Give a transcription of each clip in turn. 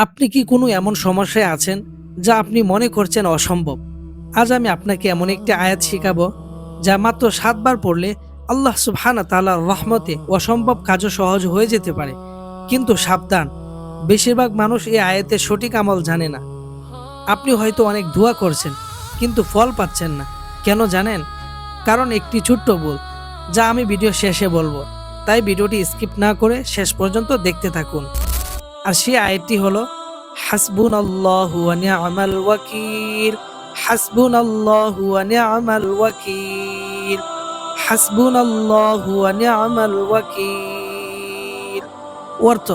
আপনি কি কোনো এমন সমস্যায় আছেন যা আপনি মনে করছেন অসম্ভব? আজ আমি আপনাকে এমন একটি আয়াত শিখাবো যা মাত্র ৭ বার পড়লে আল্লাহ সুবহানাহু ওয়া তাআলার রহমতে অসম্ভব কাজও সহজ হয়ে যেতে পারে। কিন্তু সাবধান, বেশিরভাগ মানুষ এই আয়াতের সঠিক আমল জানে না। আপনি হয়তো অনেক দোয়া করছেন কিন্তু ফল পাচ্ছেন না। কেন জানেন? কারণ একটি ছোট্ট ভুল, যা আমি ভিডিও শেষে বলবো। তাই ভিডিওটি স্কিপ না করে শেষ পর্যন্ত দেখতে থাকুন। আর সেই আয়াতটি হলো হাসবুনাল্লাহু ওয়া নি'মাল ওয়াকিল, হাসবুনাল্লাহু ওয়া নি'মাল ওয়াকিল, হাসবুনাল্লাহু ওয়া নি'মাল ওয়াকিল। অর্থ,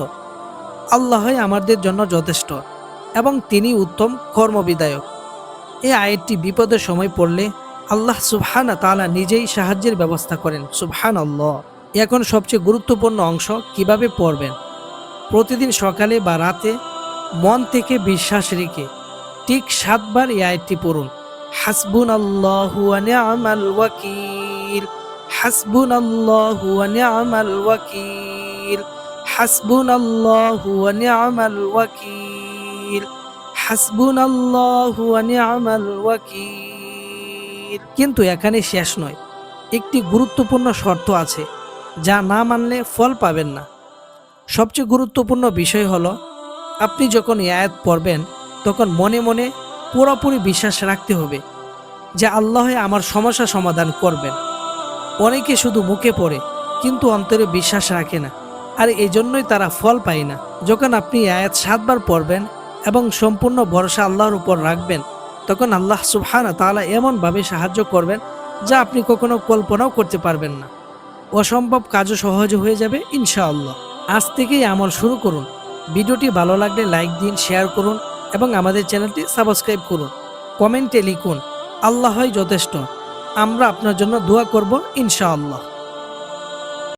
আল্লাহই আমাদের জন্য যথেষ্ট এবং তিনি উত্তম কর্মবিধায়ক। এই আয়াতটি বিপদের সময় পড়লে আল্লাহ সুবহানাহু ওয়া তাআলা নিজেই সাহায্যের ব্যবস্থা করেন। সুবহানাল্লাহ। এখন সবচেয়ে গুরুত্বপূর্ণ অংশ, কিভাবে পড়বেন। প্রতিদিন সকালে বা রাতে মন থেকে বিশ্বাস রেখে ঠিক ৭ বার এই আয়াতটি পড়ুন। হাসবুনাল্লাহু ওয়া নি'মাল ওয়াকিল, হাসবুনাল্লাহু ওয়া নি'মাল ওয়াকিল, হাসবুনাল্লাহু ওয়া নি'মাল ওয়াকিল, হাসবুনাল্লাহু ওয়া নি'মাল ওয়াকিল। কিন্তু এখানে শেষ নয়, একটি গুরুত্বপূর্ণ শর্ত আছে, যা না মানলে ফল পাবেন না। সবচেয়ে গুরুত্বপূর্ণ বিষয় হলো, আপনি যখন এই আয়াত পড়বেন তখন মনে মনে পুরোপুরি বিশ্বাস রাখতে হবে যে আল্লাহ আমার সমস্যা সমাধান করবেন। অনেকে শুধু মুখে পড়ে কিন্তু অন্তরে বিশ্বাস রাখে না, আর এই জন্যই তারা ফল পায় না। যখন আপনি এই আয়াত ৭ বার পড়বেন এবং সম্পূর্ণ ভরসা আল্লাহর উপর রাখবেন, তখন আল্লাহ সুবহানাহু ওয়া তাআলা এমনভাবে সাহায্য করবেন যা আপনি কখনো কল্পনাও করতে পারবেন না। অসম্ভব কাজও সহজ হয়ে যাবে ইনশাআল্লাহ। আজ থেকেই আমল শুরু করুন। ভিডিওটি ভালো লাগলে লাইক দিন, শেয়ার করুন এবং আমাদের চ্যানেলটি সাবস্ক্রাইব করুন। কমেন্টে লিখুন, আল্লাহই যথেষ্ট। আমরা আপনার জন্য দোয়া করব ইনশাআল্লাহ।